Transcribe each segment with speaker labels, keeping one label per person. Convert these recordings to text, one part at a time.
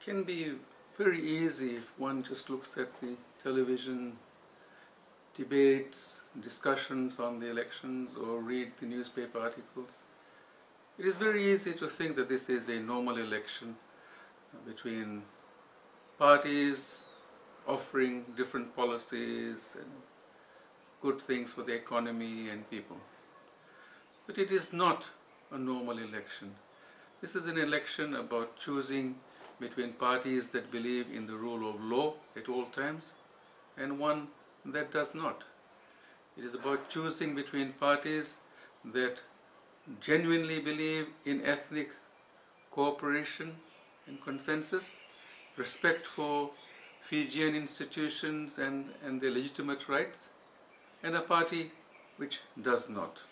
Speaker 1: can be very easy if one just looks at the television debates, discussions on the elections, or read the newspaper articles. It is very easy to think that this is a normal election between parties offering different policies and good things for the economy and people. But it is not a normal election. This is an election about choosing between parties that believe in the rule of law at all times and one that does not. It is about choosing between parties that genuinely believe in ethnic cooperation and consensus, respect for Fijian institutions and their legitimate rights, and a party which does not.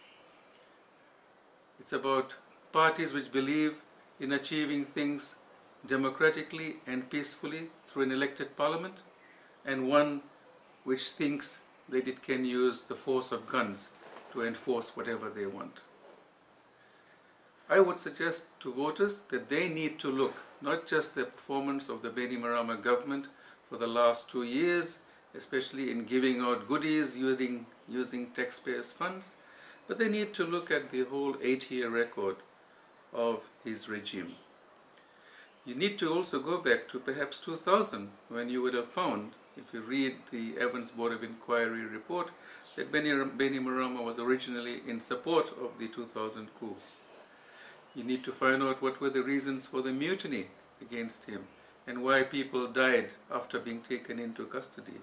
Speaker 1: It's about parties which believe in achieving things democratically and peacefully through an elected parliament, and one which thinks that it can use the force of guns to enforce whatever they want. I would suggest to voters that they need to look not just the performance of the Bainimarama government for the last 2 years, especially in giving out goodies using taxpayers' funds, but they need to look at the whole 8-year record of his regime. You need to also go back to perhaps 2000, when you would have found, if you read the Evans Board of Inquiry report, that Bainimarama was originally in support of the 2000 coup. You need to find out what were the reasons for the mutiny against him and why people died after being taken into custody.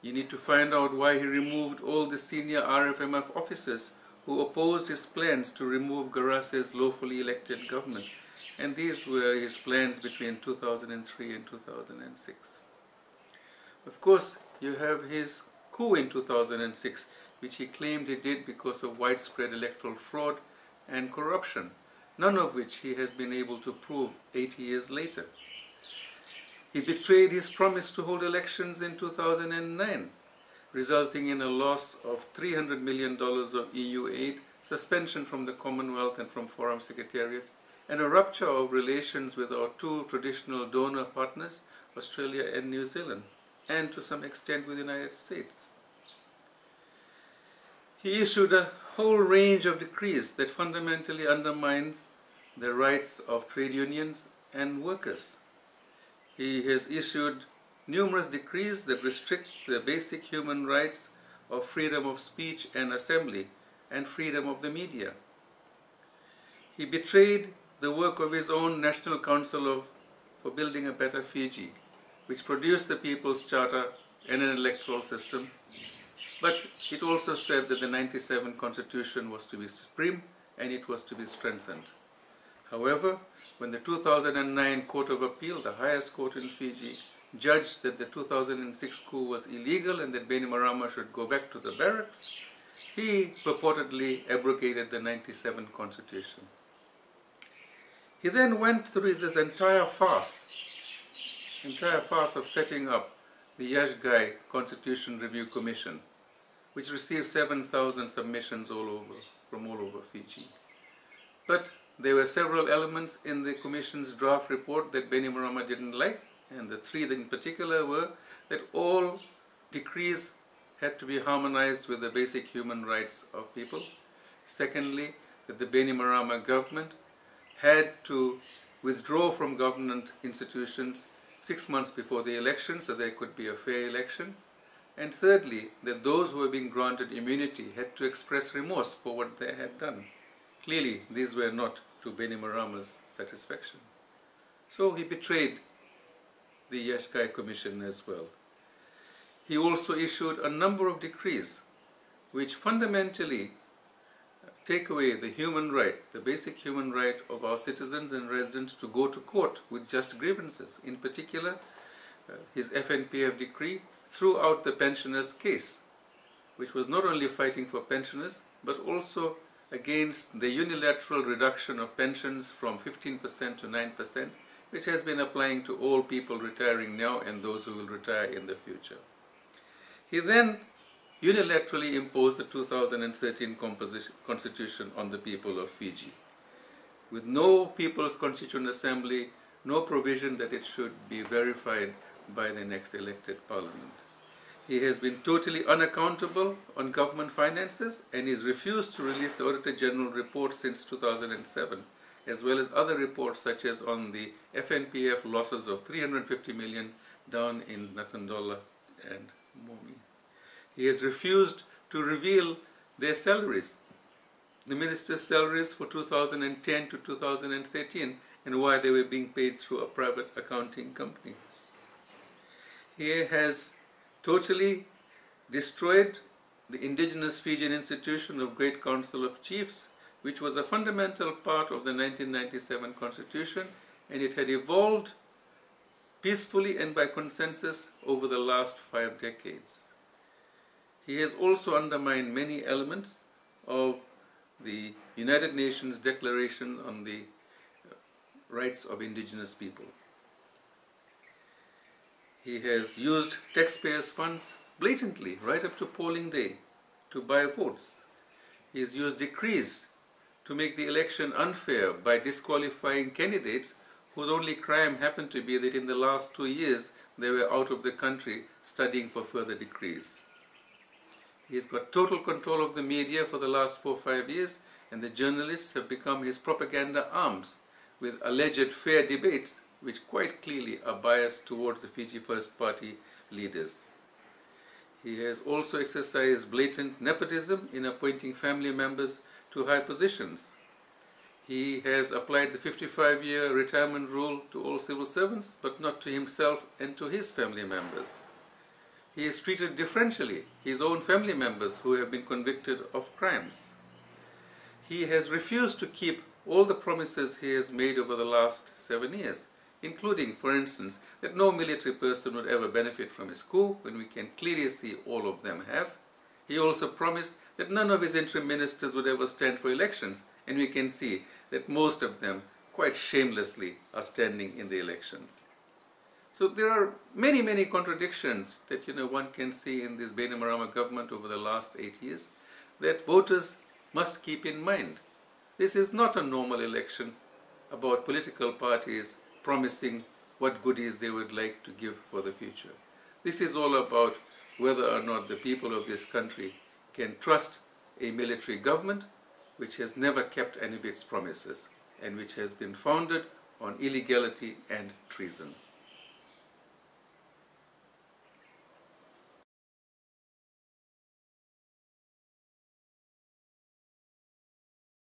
Speaker 1: You need to find out why he removed all the senior RFMF officers who opposed his plans to remove Garase's lawfully elected government. And these were his plans between 2003 and 2006. Of course, you have his coup in 2006, which he claimed he did because of widespread electoral fraud and corruption, none of which he has been able to prove 80 years later. He betrayed his promise to hold elections in 2009, resulting in a loss of $300 million of EU aid, suspension from the Commonwealth and from Forum Secretariat, and a rupture of relations with our two traditional donor partners, Australia and New Zealand, and to some extent with the United States. He issued a whole range of decrees that fundamentally undermined the rights of trade unions and workers. He has issued numerous decrees that restrict the basic human rights of freedom of speech and assembly and freedom of the media. He betrayed the work of his own National Council for Building a Better Fiji, which produced the People's Charter and an electoral system, but it also said that the 97 Constitution was to be supreme and it was to be strengthened. However, when the 2009 Court of Appeal, the highest court in Fiji, judged that the 2006 coup was illegal and that Bainimarama should go back to the barracks, he purportedly abrogated the 97 Constitution. He then went through this entire farce of setting up the Yashgai Constitution Review Commission, which received 7,000 submissions from all over Fiji. But there were several elements in the Commission's draft report that Bainimarama didn't like, and the three in particular were that all decrees had to be harmonized with the basic human rights of people. Secondly, that the Bainimarama government had to withdraw from government institutions 6 months before the election so there could be a fair election. And thirdly, that those who were being granted immunity had to express remorse for what they had done. Clearly, these were not to Bainimarama's satisfaction. So he betrayed the Yashgai Commission as well. He also issued a number of decrees which fundamentally take away the human right, the basic human right of our citizens and residents to go to court with just grievances. In particular, his FNPF decree threw out the pensioners' case, which was not only fighting for pensioners, but also against the unilateral reduction of pensions from 15% to 9%, which has been applying to all people retiring now and those who will retire in the future. He then unilaterally imposed the 2013 Constitution on the people of Fiji, with no People's Constituent Assembly no provision that it should be verified by the next elected parliament. He has been totally unaccountable on government finances and he's refused to release the Auditor General report since 2007, as well as other reports such as on the FNPF losses of 350 million down in Natandola and Momi. He has refused to reveal their salaries, the ministers' salaries for 2010 to 2013, and why they were being paid through a private accounting company. He has totally destroyed the indigenous Fijian institution of Great Council of Chiefs, which was a fundamental part of the 1997 Constitution, and it had evolved peacefully and by consensus over the last 5 decades. He has also undermined many elements of the United Nations Declaration on the Rights of Indigenous People. He has used taxpayers' funds blatantly, right up to polling day, to buy votes. He has used decrees to make the election unfair by disqualifying candidates whose only crime happened to be that in the last 2 years they were out of the country studying for further degrees. He has got total control of the media for the last 4 or 5 years, and the journalists have become his propaganda arms with alleged fair debates which quite clearly are biased towards the Fiji First Party leaders. He has also exercised blatant nepotism in appointing family members to high positions. He has applied the 55-year retirement rule to all civil servants, but not to himself and to his family members. He has treated differentially his own family members who have been convicted of crimes. He has refused to keep all the promises he has made over the last 7 years, including, for instance, that no military person would ever benefit from his coup, when we can clearly see all of them have. He also promised that none of his interim ministers would ever stand for elections, and we can see that most of them, quite shamelessly, are standing in the elections. So there are many, many contradictions that one can see in this Bainimarama government over the last 8 years that voters must keep in mind. This is not a normal election about political parties promising what goodies they would like to give for the future. This is all about whether or not the people of this country can trust a military government which has never kept any of its promises and which has been founded on illegality and treason.